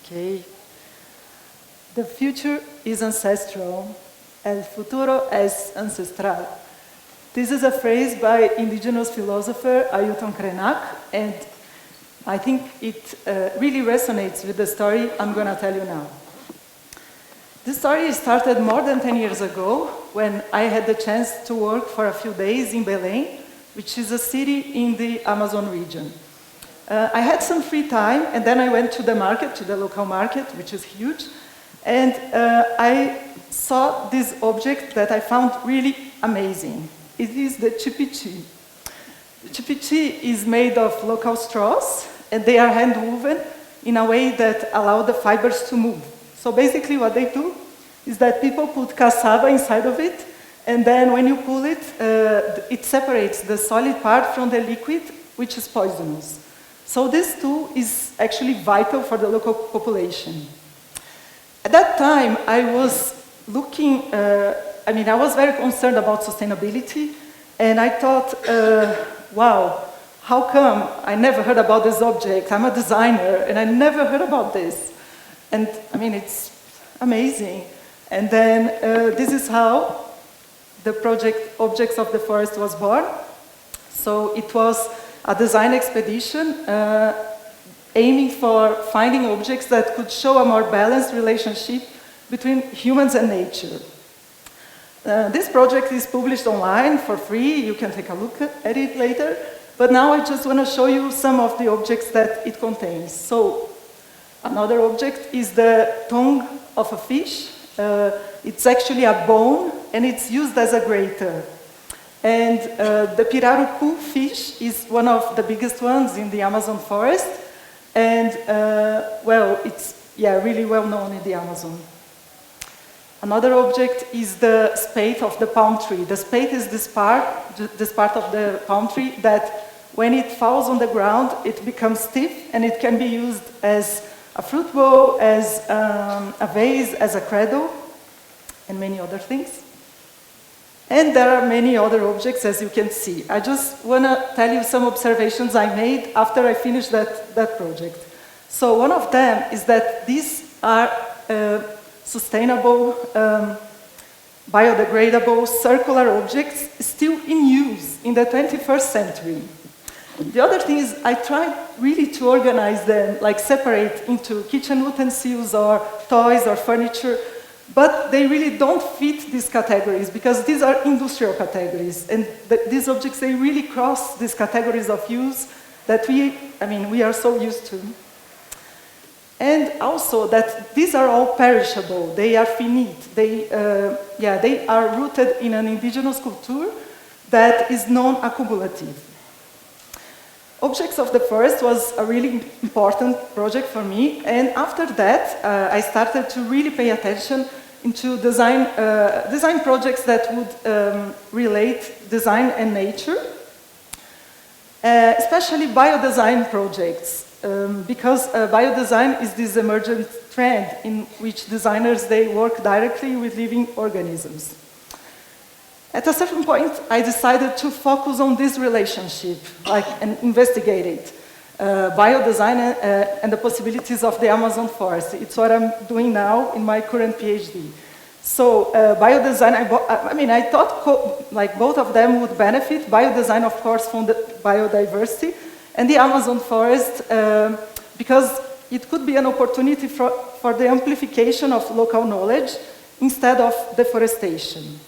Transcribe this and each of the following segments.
Okay. The future is ancestral. El futuro es ancestral. This is a phrase by indigenous philosopher Ailton Krenak, and I think it really resonates with the story I'm going to tell you now. This story started more than 10 years ago when I had the chance to work for a few days in Belém, which is a city in the Amazon region. I had some free time, and then I went to the market, to the local market, which is huge, and I saw this object that I found really amazing. It is the chipichi. The chipichi is made of local straws, and they are hand-woven in a way that allow the fibers to move. So basically what they do is that people put cassava inside of it, and then when you pull it, it separates the solid part from the liquid, which is poisonous. So this tool is actually vital for the local population. At that time, I was looking, I was very concerned about sustainability, and I thought, wow, how come I never heard about this object? I'm a designer, and I never heard about this. And I mean, it's amazing. And then this is how the project Objects of the Forest was born. So it was a design expedition aiming for finding objects that could show a more balanced relationship between humans and nature. This project is published online for free. You can take a look at it later. But now I just want to show you some of the objects that it contains. So another object is the tongue of a fish. It's actually a bone, and it's used as a grater. And the pirarucu fish is one of the biggest ones in the Amazon forest. And, well, it's really well known in the Amazon. Another object is the spathe of the palm tree. The spathe is this part of the palm tree that when it falls on the ground, it becomes stiff, and it can be used as a fruit bowl, as a vase, as a cradle, and many other things. And there are many other objects, as you can see. I just want to tell you some observations I made after I finished that project. So one of them is that these are sustainable, biodegradable, circular objects still in use in the 21st century. The other thing is I tried really to organize them, like separate into kitchen utensils or toys or furniture, but they really don't fit these categories because these are industrial categories, and these objects, they really cross these categories of use that we are so used to. And also that these are all perishable, they are finite, they are rooted in an indigenous culture that is non-accumulative. Objects of the Forest was a really important project for me, and after that I started to really pay attention into design projects that would relate design and nature, especially biodesign projects, because biodesign is this emergent trend in which designers, they work directly with living organisms. At a certain point, I decided to focus on this relationship, and investigate it. Biodesign and the possibilities of the Amazon forest. It's what I'm doing now in my current PhD. So biodesign, I thought both of them would benefit. Biodesign, of course, from the biodiversity, and the Amazon forest, because it could be an opportunity for the amplification of local knowledge instead of deforestation.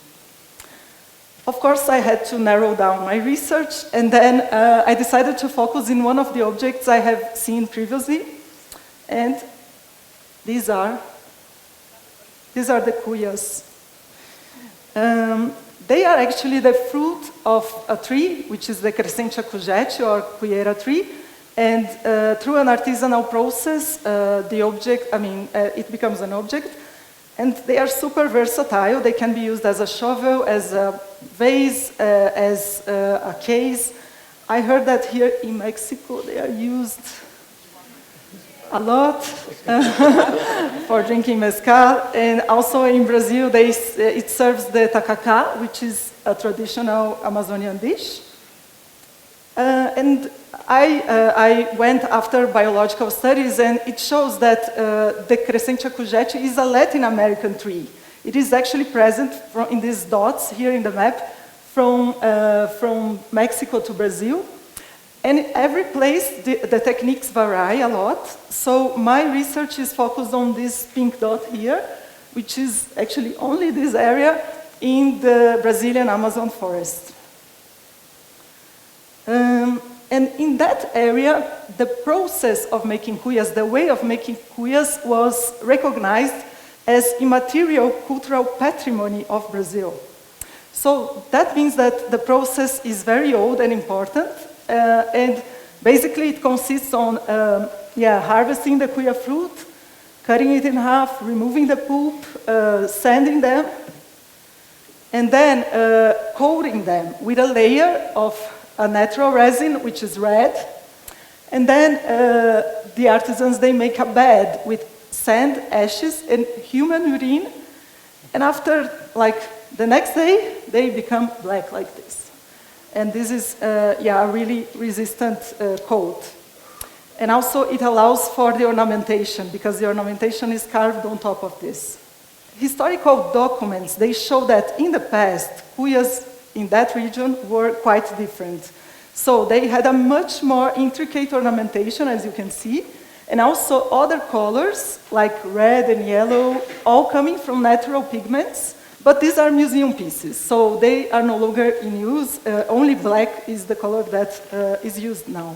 Of course, I had to narrow down my research, and then I decided to focus in one of the objects I have seen previously, and these are the cuyas. They are actually the fruit of a tree, which is the Crescentia cujete or cuieira tree, and through an artisanal process, the object, it becomes an object. And they are super versatile. They can be used as a shovel, as a vase, as a case. I heard that here in Mexico they are used a lot for drinking mezcal. And also in Brazil, it serves the tacacá, which is a traditional Amazonian dish. And I went after biological studies, and it shows that the Crescentia cujete is a Latin American tree. It is actually present in these dots here in the map from Mexico to Brazil. And every place, the techniques vary a lot. So my research is focused on this pink dot here, which is actually only this area in the Brazilian Amazon forest. And in that area, the process of making cuyas, the way of making cuyas was recognized as immaterial cultural patrimony of Brazil. So that means that the process is very old and important, and basically it consists on harvesting the cuia fruit, cutting it in half, removing the pulp, sanding them, and then coating them with a layer of a natural resin, which is red, and then the artisans, they make a bed with sand, ashes, and human urine, and after, like, the next day, they become black like this. And this is, a really resistant coat. And also, it allows for the ornamentation, because the ornamentation is carved on top of this. Historical documents, they show that in the past, cuyas in that region were quite different. So they had a much more intricate ornamentation, as you can see, and also other colors, like red and yellow, all coming from natural pigments, but these are museum pieces, so they are no longer in use. Only black is the color that is used now.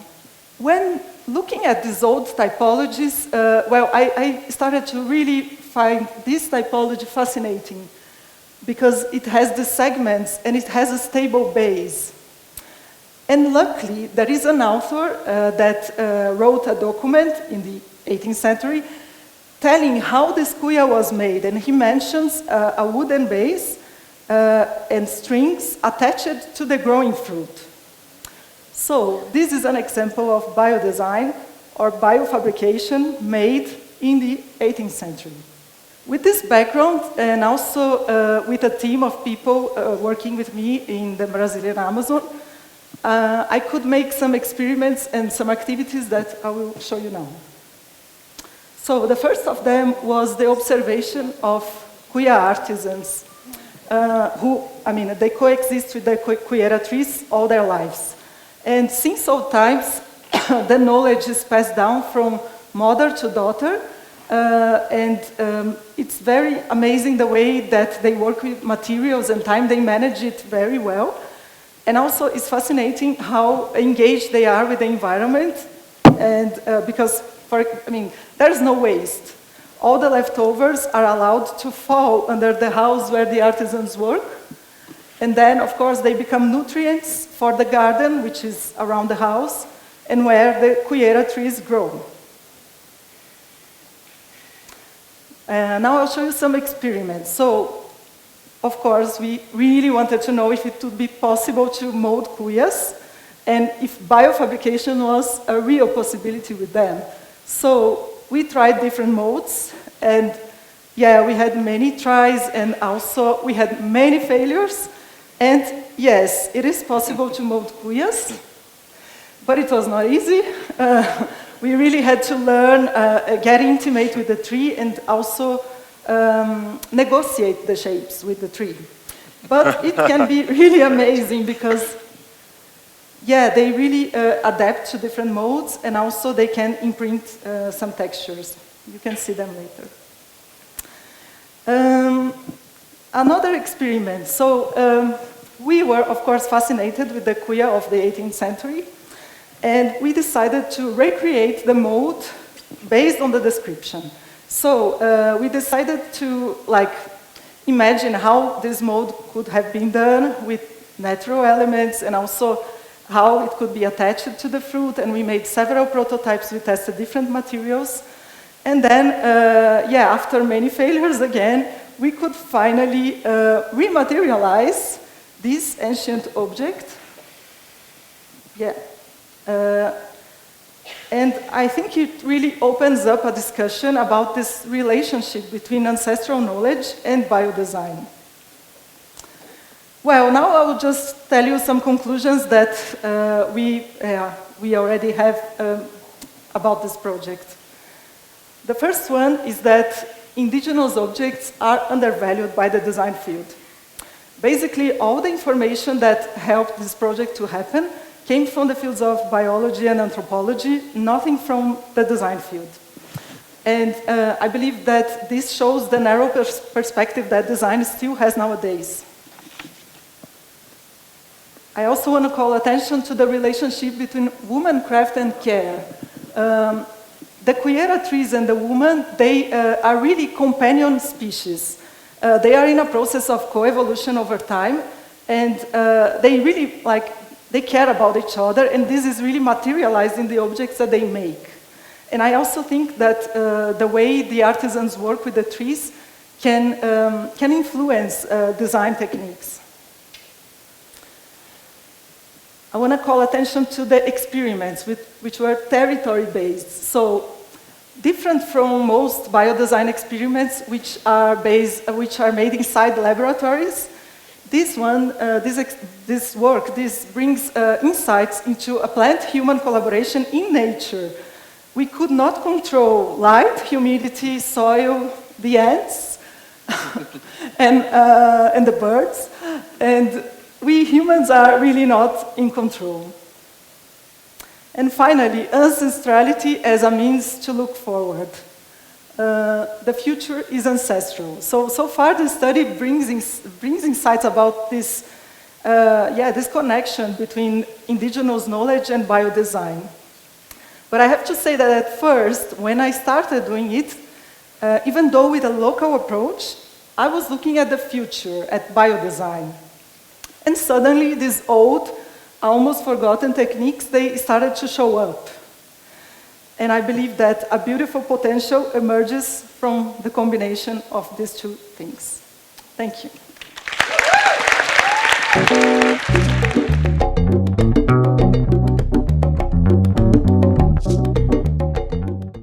When looking at these old typologies, I started to really find this typology fascinating, because it has the segments and it has a stable base. And luckily, there is an author that wrote a document in the 18th century telling how this cuia was made, and he mentions a wooden base and strings attached to the growing fruit. So this is an example of biodesign or biofabrication made in the 18th century. With this background, and also with a team of people working with me in the Brazilian Amazon, I could make some experiments and some activities that I will show you now. So the first of them was the observation of cuia artisans, they coexist with the cuieira trees all their lives. And since old times, the knowledge is passed down from mother to daughter, it's very amazing the way that they work with materials and time. They manage it very well. And also it's fascinating how engaged they are with the environment, and because there's no waste. All the leftovers are allowed to fall under the house where the artisans work. And then, of course, they become nutrients for the garden, which is around the house, and where the cuieira trees grow. Now I'll show you some experiments. So, of course, we really wanted to know if it would be possible to mold cuyas, and if biofabrication was a real possibility with them. So we tried different molds, and we had many tries, and also we had many failures. And yes, it is possible to mold cuyas, but it was not easy. We really had to learn, get intimate with the tree, and also negotiate the shapes with the tree. But it can be really amazing, because they really adapt to different molds, and also they can imprint some textures. You can see them later. Another experiment. So we were, of course, fascinated with the cuia of the 18th century, and we decided to recreate the mold based on the description. So we decided to imagine how this mold could have been done with natural elements, and also how it could be attached to the fruit, and we made several prototypes. We tested different materials, and then, after many failures again, we could finally rematerialize this ancient object. And I think it really opens up a discussion about this relationship between ancestral knowledge and biodesign. Well, now I will just tell you some conclusions that we we already have about this project. The first one is that indigenous objects are undervalued by the design field. Basically, all the information that helped this project to happen came from the fields of biology and anthropology, nothing from the design field. And I believe that this shows the narrow perspective that design still has nowadays. I also want to call attention to the relationship between womancraft and care. The cuieira trees and the woman, they are really companion species. They are in a process of coevolution over time, and they really they care about each other, and this is really materialized in the objects that they make. And I also think that the way the artisans work with the trees can influence design techniques. I want to call attention to the experiments, which were territory-based. So, different from most biodesign experiments, which are made inside laboratories, this work brings insights into a plant-human collaboration in nature. We could not control light, humidity, soil, the ants, and the birds, and we humans are really not in control. And finally, ancestrality as a means to look forward. The future is ancestral. So far the study brings insights about this, this connection between indigenous knowledge and biodesign. But I have to say that at first, when I started doing it, even though with a local approach, I was looking at the future, at biodesign. And suddenly these old, almost forgotten techniques, they started to show up. And I believe that a beautiful potential emerges from the combination of these two things. Thank you.